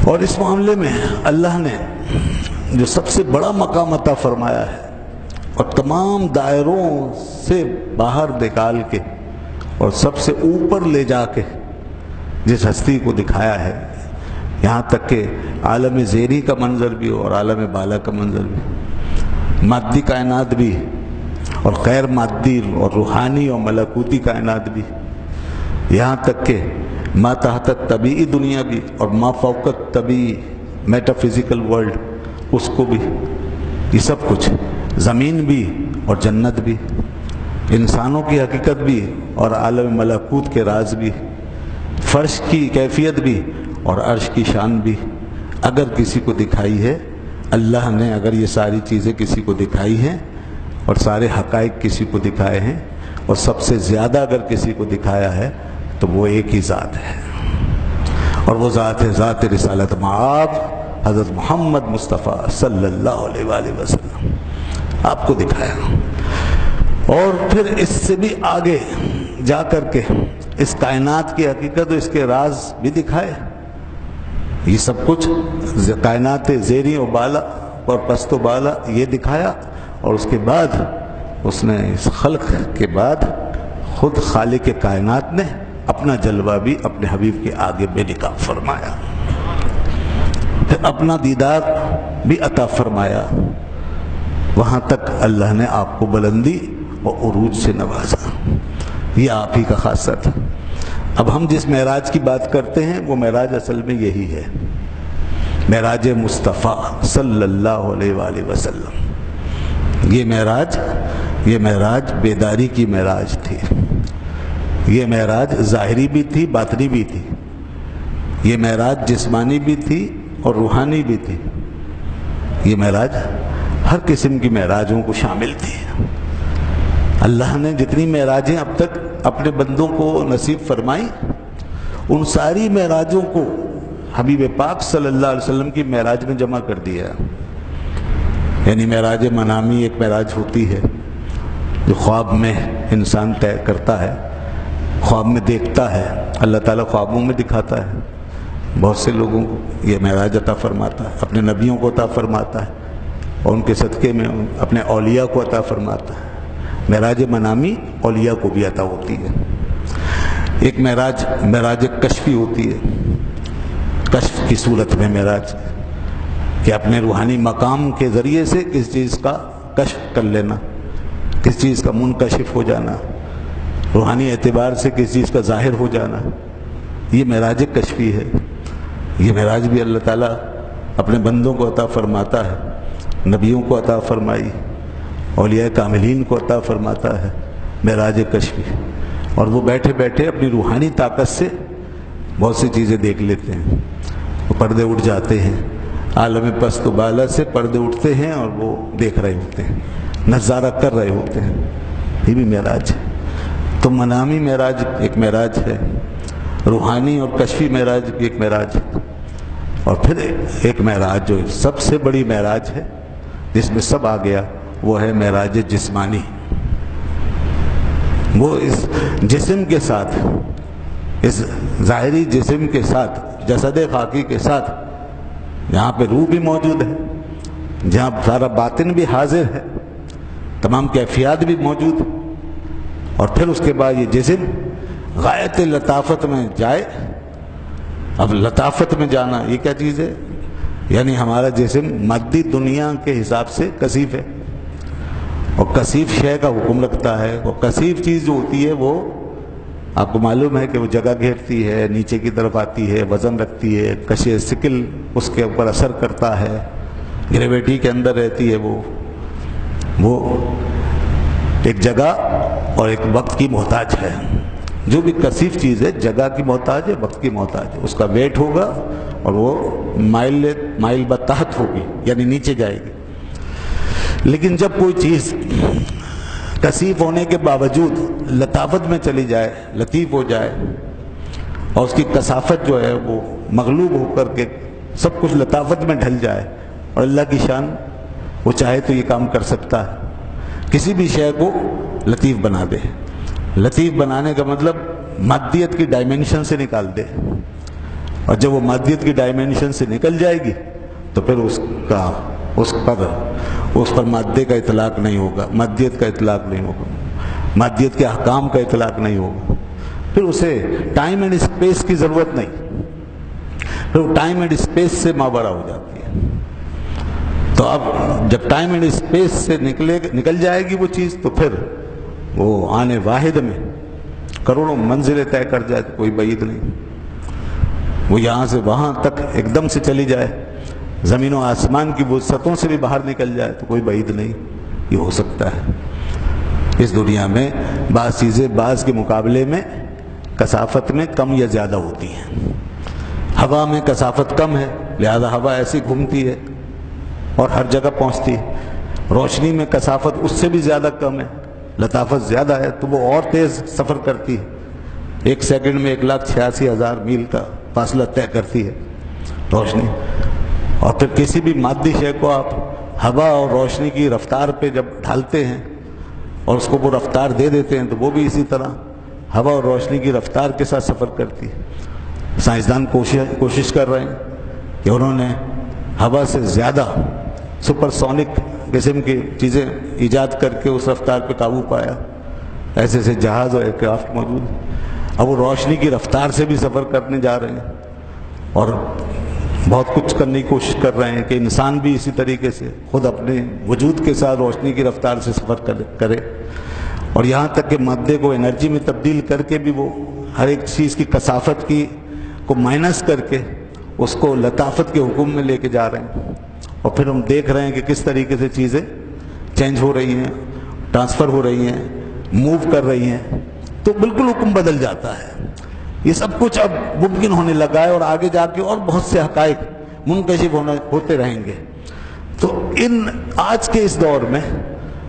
اور اس معاملے میں اللہ نے جو سب سے بڑا مقام عطا فرمایا ہے اور تمام دائروں سے باہر نکال کے اور سب سے اوپر لے جا کے جس ہستی کو دکھایا ہے، یہاں تک کہ عالم زیری کا منظر بھی اور عالم بالا کا منظر بھی، مادی کائنات بھی اور غیر مادی اور روحانی اور ملکوتی کائنات بھی، یہاں تک کہ ما تحت طبیعی دنیا بھی اور ما فوق طبیعی میٹا فزیکل ورلڈ اس کو بھی، یہ سب کچھ، زمین بھی اور جنت بھی، انسانوں کی حقیقت بھی اور عالم ملکوت کے راز بھی، فرش کی کیفیت بھی اور عرش کی شان بھی، اگر کسی کو دکھائی ہے اللہ نے، اگر یہ ساری چیزیں کسی کو دکھائی ہیں اور سارے حقائق کسی کو دکھائے ہیں اور سب سے زیادہ اگر کسی کو دکھایا ہے تو وہ ایک ہی ذات ہے، اور وہ ذات ہے ذات رسالت مآب حضرت محمد مصطفیٰ صلی اللہ علیہ وآلہ وسلم، آپ کو دکھایا۔ اور پھر اس سے بھی آگے جا کر کے اس کائنات کی حقیقت اور اس کے راز بھی دکھائے، یہ سب کچھ کائنات زیری و بالا اور پست و بالا یہ دکھایا، اور اس کے بعد اس نے اس خلق کے بعد خود خالق کائنات نے اپنا جلوہ بھی اپنے حبیب کے آگے بے نقاب فرمایا، پھر اپنا دیدار بھی عطا فرمایا، وہاں تک اللہ نے آپ کو بلندی اور عروج سے نوازا، یہ آپ ہی کا خاصہ تھا۔ اب ہم جس معراج کی بات کرتے ہیں وہ معراج اصل میں یہی ہے، معراج مصطفیٰ صلی اللہ علیہ وآلہ وسلم۔ یہ معراج بیداری کی معراج تھی، یہ معراج ظاہری بھی تھی باطنی بھی تھی، یہ معراج جسمانی بھی تھی اور روحانی بھی تھی، یہ معراج ہر قسم کی معراجوں کو شامل تھی۔ اللہ نے جتنی معراجیں اب تک اپنے بندوں کو نصیب فرمائی، ان ساری معراجوں کو حبیب پاک صلی اللہ علیہ وسلم کی معراج میں جمع کر دیا، یعنی معراج منامی ایک معراج ہوتی ہے جو خواب میں انسان طے کرتا ہے، خواب میں دیکھتا ہے، اللہ تعالیٰ خوابوں میں دکھاتا ہے، بہت سے لوگوں کو یہ معراج عطا فرماتا ہے، اپنے نبیوں کو عطا فرماتا ہے اور ان کے صدقے میں اپنے اولیاء کو عطا فرماتا ہے۔ معراج منامی اولیاء کو بھی عطا ہوتی ہے۔ ایک معراج کشفی ہوتی ہے، کشف کی صورت میں معراج، کہ اپنے روحانی مقام کے ذریعے سے کس چیز کا کشف کر لینا، کس چیز کا منکشف ہو جانا، روحانی اعتبار سے کس چیز کا ظاہر ہو جانا، یہ معراج کشفی ہے۔ یہ معراج بھی اللہ تعالیٰ اپنے بندوں کو عطا فرماتا ہے، نبیوں کو عطا فرمائی، اولیاء کاملین کو عطا فرماتا ہے معراج کشفی، اور وہ بیٹھے بیٹھے اپنی روحانی طاقت سے بہت سی چیزیں دیکھ لیتے ہیں، وہ پردے اٹھ جاتے ہیں، عالم پست و بالا سے پردے اٹھتے ہیں اور وہ دیکھ رہے ہوتے ہیں، نظارہ کر رہے ہوتے ہیں، یہ بھی معراج ہے۔ تو منامی معراج ایک معراج ہے، روحانی اور کشفی معراج بھی ایک معراج ہے، اور پھر ایک معراج جو سب سے بڑی معراج ہے جس میں سب آ گیا، وہ ہے معراج جسمانی۔ وہ اس جسم کے ساتھ، اس ظاہری جسم کے ساتھ، جسد خاکی کے ساتھ، جہاں پہ روح بھی موجود ہے، جہاں سارا باطن بھی حاضر ہے، تمام کیفیات بھی موجود، اور پھر اس کے بعد یہ جسم غایت لطافت میں جائے۔ اب لطافت میں جانا یہ کیا چیز ہے؟ یعنی ہمارا جسم مادی دنیا کے حساب سے کثیف ہے، اور کثیف شے کا حکم رکھتا ہے، اور کثیف چیز جو ہوتی ہے وہ آپ کو معلوم ہے کہ وہ جگہ گھیرتی ہے، نیچے کی طرف آتی ہے، وزن رکھتی ہے، کشش ثقل اس کے اوپر اثر کرتا ہے، گریویٹی کے اندر رہتی ہے، وہ ایک جگہ اور ایک وقت کی محتاج ہے۔ جو بھی کثیف چیز ہے جگہ کی محتاج ہے، وقت کی محتاج ہے، اس کا ویٹ ہوگا اور وہ مائل بتحت ہوگی، یعنی نیچے جائے گی۔ لیکن جب کوئی چیز کثیف ہونے کے باوجود لطافت میں چلی جائے، لطیف ہو جائے، اور اس کی کثافت جو ہے وہ مغلوب ہو کر کے سب کچھ لطافت میں ڈھل جائے، اور اللہ کی شان وہ چاہے تو یہ کام کر سکتا ہے، کسی بھی شے کو لطیف بنا دے۔ لطیف بنانے کا مطلب مادیت کی ڈائمنشن سے نکال دے، اور جب وہ مادیت کی ڈائمینشن سے نکل جائے گی تو پھر اس پر مادے کا اطلاق نہیں ہوگا، مادیت کا اطلاق نہیں ہوگا، مادیت کے احکام کا اطلاق نہیں ہوگا، پھر اسے ٹائم اینڈ اسپیس کی ضرورت نہیں، پھر وہ ٹائم اینڈ اسپیس سے مابرا ہو جاتی ہے۔ تو اب جب ٹائم اینڈ اسپیس سے نکل جائے گی وہ چیز، تو پھر وہ آنے واحد میں کروڑوں منزلیں طے کر جائے تو کوئی بعید نہیں، وہ یہاں سے وہاں تک ایک دم سے چلی جائے، زمین و آسمان کی وسعتوں سے بھی باہر نکل جائے تو کوئی بعید نہیں، یہ ہو سکتا ہے۔ اس دنیا میں بعض چیزیں بعض کے مقابلے میں کثافت میں کم یا زیادہ ہوتی ہیں۔ ہوا میں کثافت کم ہے، لہذا ہوا ایسی گھومتی ہے اور ہر جگہ پہنچتی ہے۔ روشنی میں کثافت اس سے بھی زیادہ کم ہے، لطافت زیادہ ہے تو وہ اور تیز سفر کرتی ہے، 1 سیکنڈ میں 1,86,000 میل کا فاصلہ طے کرتی ہے روشنی۔ اور پھر کسی بھی مادی شے کو آپ ہوا اور روشنی کی رفتار پہ جب ڈھالتے ہیں اور اس کو وہ رفتار دے دیتے ہیں تو وہ بھی اسی طرح ہوا اور روشنی کی رفتار کے ساتھ سفر کرتی ہے۔ سائنسدان کوشش کر رہے ہیں کہ انہوں نے ہوا سے زیادہ سپر سونک قسم کی چیزیں ایجاد کر کے اس رفتار پہ قابو پایا، ایسے ایسے جہاز اور ایئرکرافٹ موجود ہیں۔ اب وہ روشنی کی رفتار سے بھی سفر کرنے جا رہے ہیں اور بہت کچھ کرنے کی کوشش کر رہے ہیں کہ انسان بھی اسی طریقے سے خود اپنے وجود کے ساتھ روشنی کی رفتار سے سفر کرے، اور یہاں تک کہ مادے کو انرجی میں تبدیل کر کے بھی وہ ہر ایک چیز کی کثافت کو مائنس کر کے اس کو لطافت کے حکم میں لے کے جا رہے ہیں۔ اور پھر ہم دیکھ رہے ہیں کہ کس طریقے سے چیزیں چینج ہو رہی ہیں، ٹرانسفر ہو رہی ہیں، موو کر رہی ہیں، تو بالکل حکم بدل جاتا ہے۔ یہ سب کچھ اب ممکن ہونے لگا ہے اور آگے جا کے اور بہت سے حقائق منکشف ہوتے رہیں گے۔ تو آج کے اس دور میں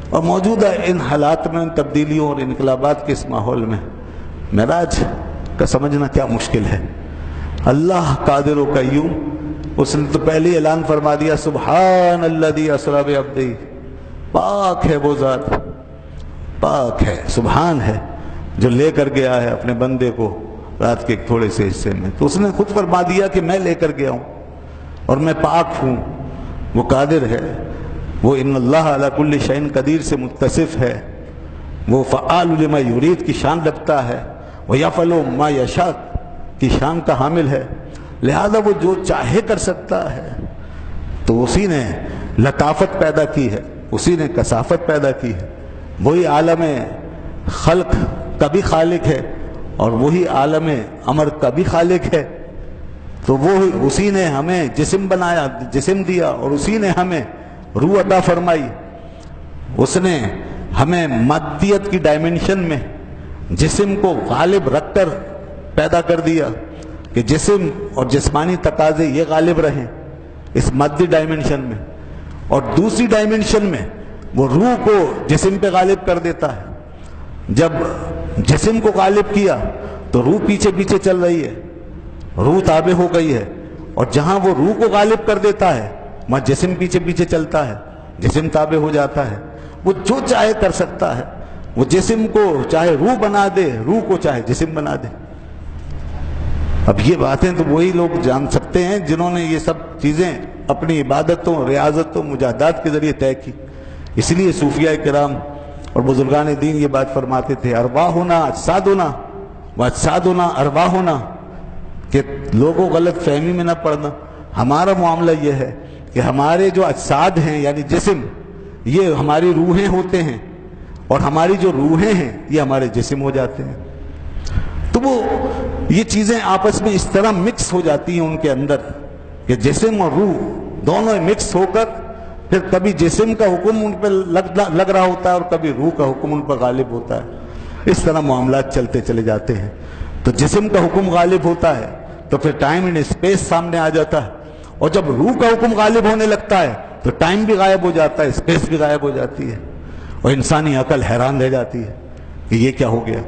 اور موجودہ ان حالات میں، ان تبدیلیوں اور انقلابات کے اس ماحول میں معراج کا سمجھنا کیا مشکل ہے۔ اللہ قادر و قیوم، اس نے تو پہلے اعلان فرما دیا، سبحان الذی اسری بعبدہ، پاک ہے وہ ذات، پاک ہے، سبحان ہے جو لے کر گیا ہے اپنے بندے کو رات کے ایک تھوڑے سے حصے میں۔ تو اس نے خود فرما دیا کہ میں لے کر گیا ہوں اور میں پاک ہوں، وہ قادر ہے، وہ ان اللہ علی کل شیء قدیر سے متصف ہے، وہ فعال لما یرید کی شان رکھتا ہے، وہ یفعل ما یشاء کی شان کا حامل ہے، لہذا وہ جو چاہے کر سکتا ہے۔ تو اسی نے لطافت پیدا کی ہے، اسی نے کثافت پیدا کی ہے، وہی عالم خلق کا بھی خالق ہے اور وہی عالم امر کا بھی خالق ہے۔ تو وہ اسی نے ہمیں جسم بنایا، جسم دیا، اور اسی نے ہمیں روح عطا فرمائی۔ اس نے ہمیں مادیت کی ڈائمنشن میں جسم کو غالب رکھ کر پیدا کر دیا کہ جسم اور جسمانی تقاضے یہ غالب رہیں اس مادی ڈائمنشن میں، اور دوسری ڈائمنشن میں وہ روح کو جسم پہ غالب کر دیتا ہے۔ جب جسم کو غالب کیا تو روح پیچھے پیچھے چل رہی ہے، روح تابع ہو گئی ہے، اور جہاں وہ روح کو غالب کر دیتا ہے وہاں جسم پیچھے پیچھے چلتا ہے، جسم تابع ہو جاتا ہے۔ وہ جو چاہے کر سکتا ہے، وہ جسم کو چاہے روح بنا دے، روح کو چاہے جسم بنا دے۔ اب یہ باتیں تو وہی لوگ جان سکتے ہیں جنہوں نے یہ سب چیزیں اپنی عبادتوں، ریاضتوں، مجاہدات کے ذریعے طے کی۔ اس لیے صوفیاء کرام اور بزرگان دین یہ بات فرماتے تھے، ارواحنا اجسادنا و اجسادنا ارواحنا، کہ لوگوں غلط فہمی میں نہ پڑنا۔ ہمارا معاملہ یہ ہے کہ ہمارے جو اجساد ہیں یعنی جسم، یہ ہماری روحیں ہوتے ہیں، اور ہماری جو روحیں ہیں یہ ہمارے جسم ہو جاتے ہیں۔ تو وہ یہ چیزیں آپس میں اس طرح مکس ہو جاتی ہیں ان کے اندر کہ جسم اور روح دونوں مکس ہو کر پھر کبھی جسم کا حکم ان پہ لگ رہا ہوتا ہے اور کبھی روح کا حکم ان پر غالب ہوتا ہے۔ اس طرح معاملات چلتے چلے جاتے ہیں۔ تو جسم کا حکم غالب ہوتا ہے تو پھر ٹائم اینڈ اسپیس سامنے آ جاتا ہے، اور جب روح کا حکم غالب ہونے لگتا ہے تو ٹائم بھی غائب ہو جاتا ہے، اسپیس بھی غائب ہو جاتی ہے، اور انسانی عقل حیران رہ جاتی ہے کہ یہ کیا ہو گیا۔